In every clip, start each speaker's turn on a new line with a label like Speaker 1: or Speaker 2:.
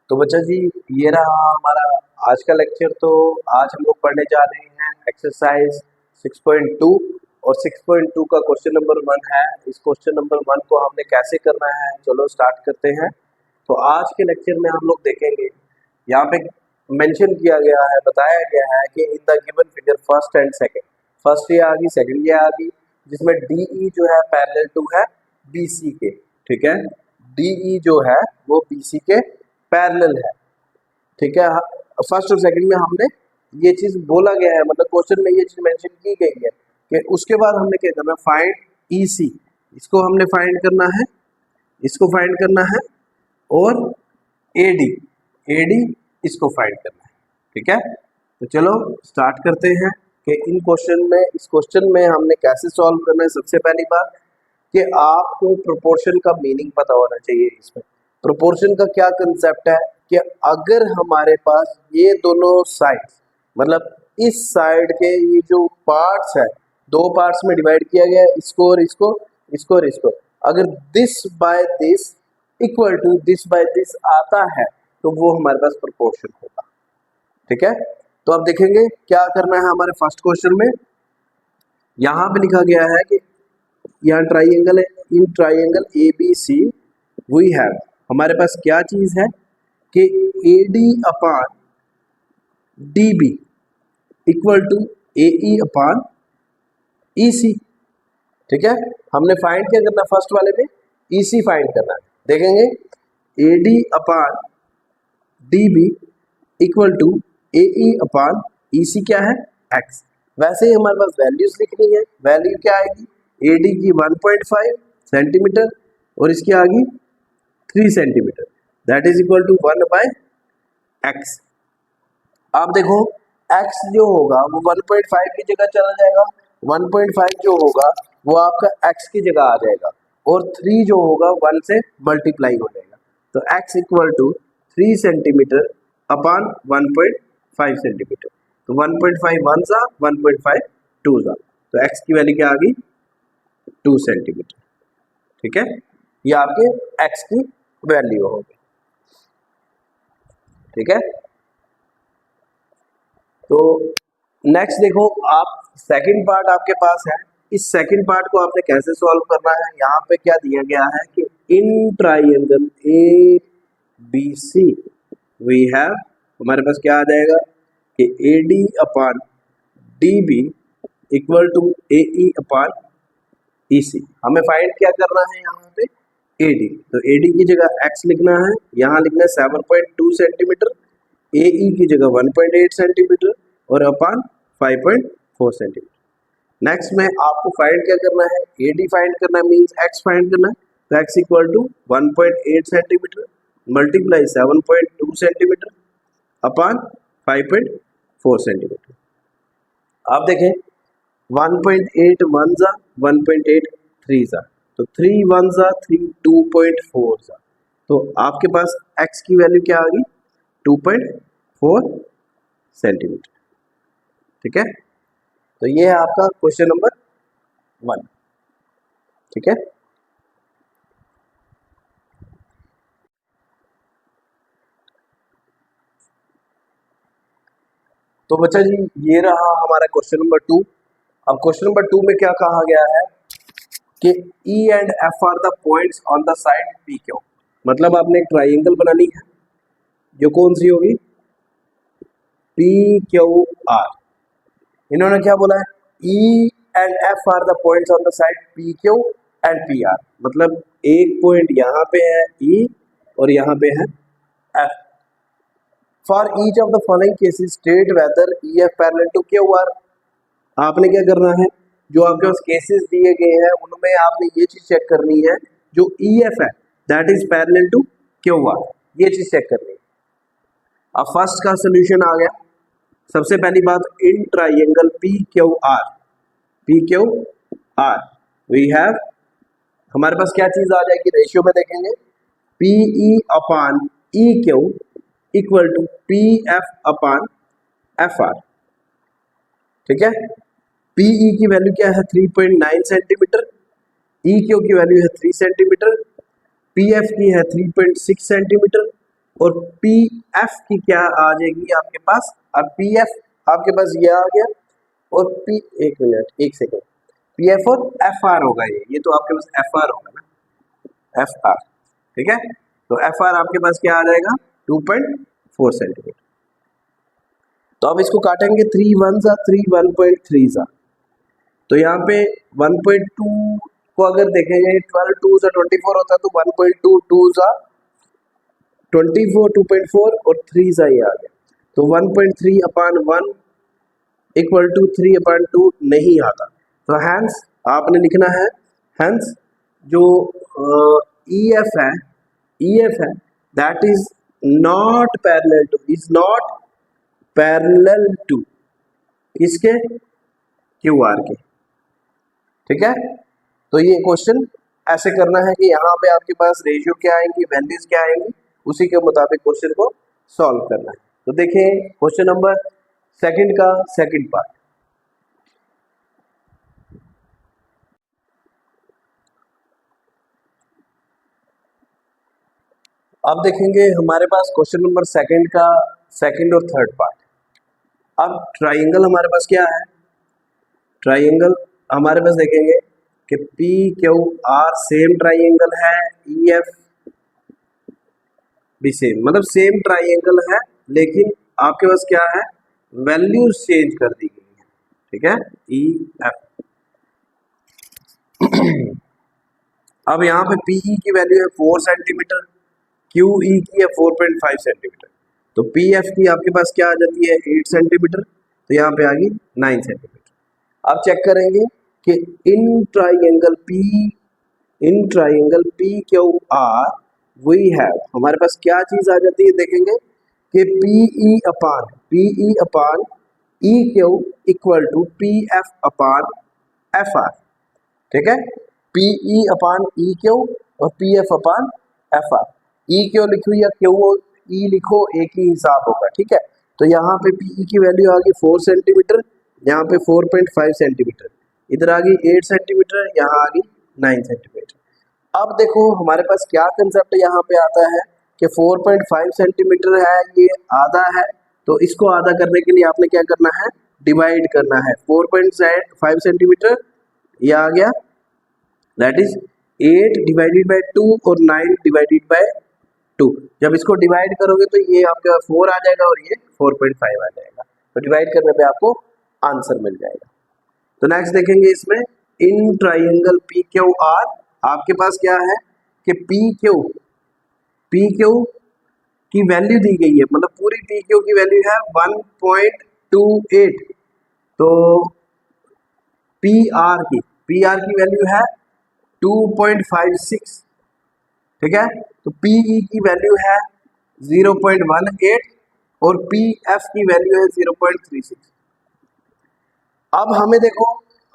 Speaker 1: तो बच्चा जी, ये रहा हमारा आज का लेक्चर। तो आज हम लोग पढ़ने जा रहे हैं एक्सरसाइज 6.2 और 6.2 का क्वेश्चन नंबर 1 है। इस क्वेश्चन नंबर 1 को हमने कैसे करना है, चलो स्टार्ट करते हैं। तो आज के लेक्चर में हम लोग देखेंगे, यहाँ पे मेंशन किया गया है, बताया गया है कि in the given figure first and second, first ये आ गई, सेकंड ये आ गई, जिसमें DE जो है पैरेलल टू है BC के। ठीक है, DE जो है वो BC के पैरेलल है। ठीक है, फर्स्ट और सेकंड में हमने ये चीज बोला गया है, मतलब क्वेश्चन में ये चीज मेंशन की गई है कि उसके बाद हमने क्या करना है, फाइंड EC, इसको हमने फाइंड करना है, इसको फाइंड करना है, और AD इसको फाइंड करना है। ठीक है, तो चलो स्टार्ट करते हैं कि इन क्वेश्चन में, इस क्वेश्चन में हमने कैसे सॉल्व करना है। सबसे पहली बात कि आपको प्रोपोर्शन का मीनिंग पता होना चाहिए। इसमें प्रोपोर्शन का क्या कंसेप्ट है कि अगर हमारे पास ये दोनों साइड्स, मतलब इस साइड के ये जो पार्ट्स है, दो पार्ट्स में डिवाइड किया गया है, इसको और इसको, इसको और इसको, अगर this by this equal to this by this आता है तो वो हमारे पास प्रोपोर्शन होगा। ठीक है, तो अब देखेंगे क्या करना है हमारे फर्स्ट क्वेश्चन में। यहां पे लिखा गया है कि यहाँ ट्राइंगल है, in triangle ABC we have, हमारे पास क्या चीज है कि AD upon DB equal to AE upon EC। ठीक है, हमने फाइंड क्या करना, फर्स्ट वाले में EC फाइंड करना है। देखेंगे AD upon DB equal to AE upon EC क्या है, X। वैसे ही हमारे पास वैल्यूज लिखनी है, वैल्यू क्या आएगी, AD की 1.5 सेंटीमीटर और इसकी आ गई 3 centimetre, that is equal to 1/x। आप देखो x जो होगा वो 1.5 की जगह चला जाएगा, 1.5 जो होगा वो आपका x की जगह आ जाएगा, और 3 जो होगा 1 से मल्टीप्लाई हो जाएगा। तो x equal to 3 centimetre upon 1.5 centimetre. तो 1.5 वन सा, 1.5 टू सा, तो x की वैल्यू क्या आ गई, 2 सेंटीमीटर। ठीक है, ये आपके x की वैल्यू होगी। ठीक है, तो नेक्स्ट देखो आप, सेकंड पार्ट आपके पास है। इस सेकंड पार्ट को आपने कैसे सॉल्व करना है, यहाँ पे क्या दिया गया है कि in triangle ABC we have, हमारे पास क्या आ जाएगा कि AD upon DB equal to AE upon EC। हमें फाइंड क्या करना है यहाँ पे, AD, तो AD की जगह x लिखना है, यहाँ लिखना है 7.2 सेंटीमीटर, AE की जगह 1.8 सेंटीमीटर और अपान 5.4 सेंटीमीटर। नेक्स्ट में आपको फाइंड क्या करना है, AD फाइंड करना है, मींस x फाइंड करना है। तो x equal to 1.8 centimetre multiply 7.2 centimetre upon 5.4 centimetre. आप देखें 1.8 वन जा, 1.8 थ्री जा, तो 3 वन जा 3, 2.4 जा, तो आपके पास x की वैल्यू क्या आ गई, 2.4 सेंटीमीटर। ठीक है, तो ये है आपका क्वेश्चन नंबर 1। ठीक है, तो बच्चा जी ये रहा हमारा क्वेश्चन नंबर 2। अब क्वेश्चन नंबर 2 में क्या कहा गया है कि E and F are the points on the side PQ, मतलब आपने एक ट्राइंगल बनानी है जो कौन सी होगी, PQR। इन्होंने क्या बोला है, E and F are the points on the side PQ and PR, मतलब एक पॉइंट यहाँ पे है E और यहाँ पे है F। For each of the following cases state whether EF parallel to QR। आपने क्या करना है, जो आपके पास केसेस दिए गए हैं उनमें आपने ये चीज चेक करनी है, जो EF है that is parallel to QR, ये चीज चेक करनी है। अब फर्स्ट का सोल्यूशन आ गया। सबसे पहली बात, in triangle PQR we have, हमारे पास क्या चीज आ जाएगी, रेशियो में देखेंगे PE upon EQ equal to PF upon FR। ठीक है, PE की वैल्यू क्या है, 3.9 सेंटीमीटर, EQ की वैल्यू है 3 सेंटीमीटर, PF की है 3.6 सेंटीमीटर और पी एफ की क्या आ जाएगी आपके पास। अब पी एफ आपके पास ये आ गया और पी, एक मिनट एक सेकेंड, पी एफ और एफ आर होगा, ये तो आपके पास एफ आर होगा ना, एफ आर। ठीक है, तो एफ आर आपके पास क्या आ जाएगा 2.4 सेंटीमीटर। तो अब इसको काटेंगे, 3 वन सा 3 1.3 सा, तो यहाँ पे 1.2 को अगर देखेंगे 12 2 सा 24 होता तो 1.2 2 सा 24 2.4 और 3 सा ये आ गया, तो 1.3 अपान 1 इक्वल टू 3 अपान 2 नहीं आता। तो हैंस आपने लिखना है, हैंस जो ई एफ है, ई एफ है that is not parallel to, is not parallel to किसके, क्यू आर के। ठीक है, तो ये क्वेश्चन ऐसे करना है कि यहाँ पे आपके पास रेशियो क्या आएंगी, वैल्यूज क्या आएंगी, उसी के मुताबिक क्वेश्चन को सॉल्व करना है। तो देखिए क्वेश्चन नंबर सेकंड का सेकंड पार्ट। अब देखेंगे हमारे पास क्वेश्चन नंबर सेकंड का सेकंड और थर्ड पार्ट। अब ट्राइंगल हमारे पास क्या है, ट्राइंगल हमारे पास देखेंगे कि P Q are same triangle है, ई एफ भी सेम, मतलब सेम ट्राइंगल है, लेकिन आपके पास क्या है, वैल्यूज चेंज कर दी गई है। ठीक है, ई एफ। अब यहाँ पे पीई की वैल्यू है 4 सेंटीमीटर, क्यू ई की है 4.5 सेंटीमीटर, तो पी एफ की आपके पास क्या आ जाती है 8 सेंटीमीटर, तो यहाँ पे आ गई 9 सेंटीमीटर। अब चेक करेंगे कि in triangle P Q R we have, हमारे पास क्या चीज आ जाती है, देखेंगे कि P E upon E Q equal to P F upon F R. ठीक है, P E upon E Q और P F upon F R. E Q लिखो या क्यू ई लिखो, एक ही हिसाब होगा। ठीक है, तो यहाँ पे पी ई की वैल्यू आ गई 4 सेंटीमीटर, यहाँ पे 4.5 सेंटीमीटर, इधर आ गई 8 सेंटीमीटर, यहाँ आ गई 9 सेंटीमीटर। अब देखो हमारे पास क्या कंसेप्ट यहाँ पे आता है कि 4.5 सेंटीमीटर है, ये आधा है, तो इसको आधा करने के लिए आपने क्या करना है, डिवाइड करना है। 4.5 सेंटीमीटर ये आ गया, दैट इज 8 डिवाइडेड बाय 2 और 9 डिवाइडेड बाय 2। जब इसको डिवाइड करोगे तो ये आपका 4 आ जाएगा और ये 4.5 आ जाएगा, तो डिवाइड करने पे आपको आंसर मिल जाएगा। तो नेक्स्ट देखेंगे इसमें, इन ट्राइंगल पी क्यू आर आपके पास क्या है कि पी क्यू की वैल्यू दी गई है, मतलब पूरी पी क्यू की वैल्यू है 1.28, तो पी आर की वैल्यू है 2.56। ठीक है, तो पीई की वैल्यू है 0.18 और पी एफ की वैल्यू है 0.36। अब हमें देखो,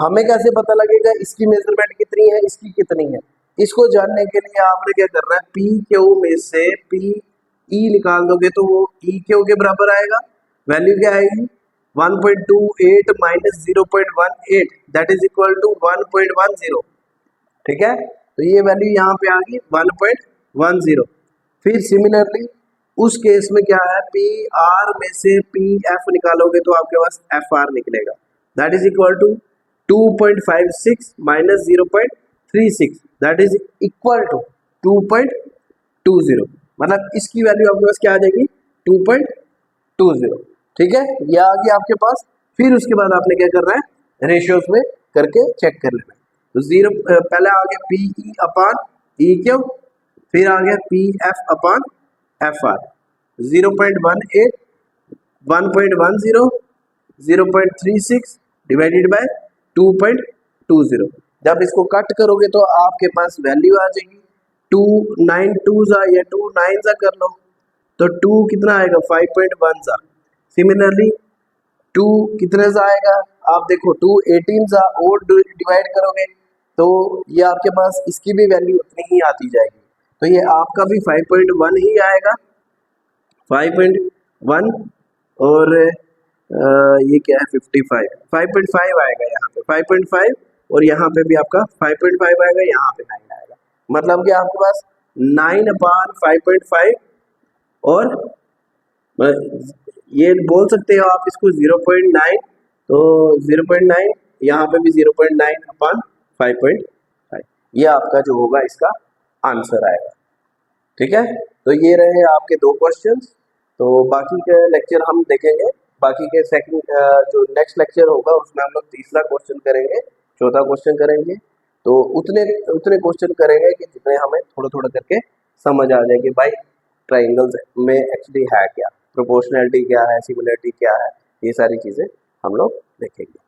Speaker 1: हमें कैसे पता लगेगा इसकी मेजरमेंट कितनी है, इसकी कितनी है, इसको जानने के लिए आपने क्या करना है, पी क्यू में से पी ई निकाल दोगे तो वो ई क्यू के बराबर आएगा, वैल्यू क्या आएगी 1.28 minus 0.18 that is equal to 1.10। ठीक है, तो ये वैल्यू यहाँ पे आ गई 1.10। फिर सिमिलरली उस केस में क्या है, पी आर में से पी एफ निकालोगे तो आपके पास एफ आर निकलेगा, that is equal to 2.56 minus 0.36 that is equal to 2.20, मतलब इसकी वैल्यू आपके पास क्या आ जाएगी 2.20। ठीक है, ये आ गया आपके पास। फिर उसके बाद आपने क्या करना है, रेशियोज में करके चेक कर लेना है। तो जीरो पहले आ गया P E upon E Q, फिर आ गया P F upon F are, 0.18 1.10 0.36 divided by 2.20। जब इसको कट करोगे तो आपके पास वैल्यू आ जाएगी 2 9 2 सा या 2 9 सा कर लो, तो 2 कितना आएगा 5.1 सा। सिमिलरली 2 कितने सा आएगा, आप देखो 2 18 सा और डिवाइड करोगे तो ये आपके पास इसकी भी वैल्यू उतनी ही आती जाएगी, तो ये आपका भी 5.1 ही आएगा, 5.1 और ये क्या है 55 5.5 आएगा यहाँ पे 5.5 और यहाँ पे भी आपका 5.5 आएगा, यहाँ पे 9 आएगा, मतलब कि आपके पास 9 अपान 5.5 और ये बोल सकते हो आप इसको 0.9, तो 0.9 यहाँ पे भी 0.9 अपॉन 5.5, ये आपका जो होगा इसका आंसर आएगा। ठीक है, तो ये रहे आपके दो क्वेश्चंस। तो बाकी के लेक्चर हम देखेंगे, बाकी के सेकंड जो नेक्स्ट लेक्चर होगा उसमें हम लोग तीसरा क्वेश्चन करेंगे, चौथा क्वेश्चन करेंगे। तो उतने उतने क्वेश्चन करेंगे कि जितने हमें थोड़ा थोड़ा करके समझ आ जाए कि भाई ट्राइंगल्स में एक्चुअली है क्या, प्रोपोर्शनैलिटी क्या है, सिमिलरिटी क्या है, ये सारी चीज़ें हम लोग देखेंगे।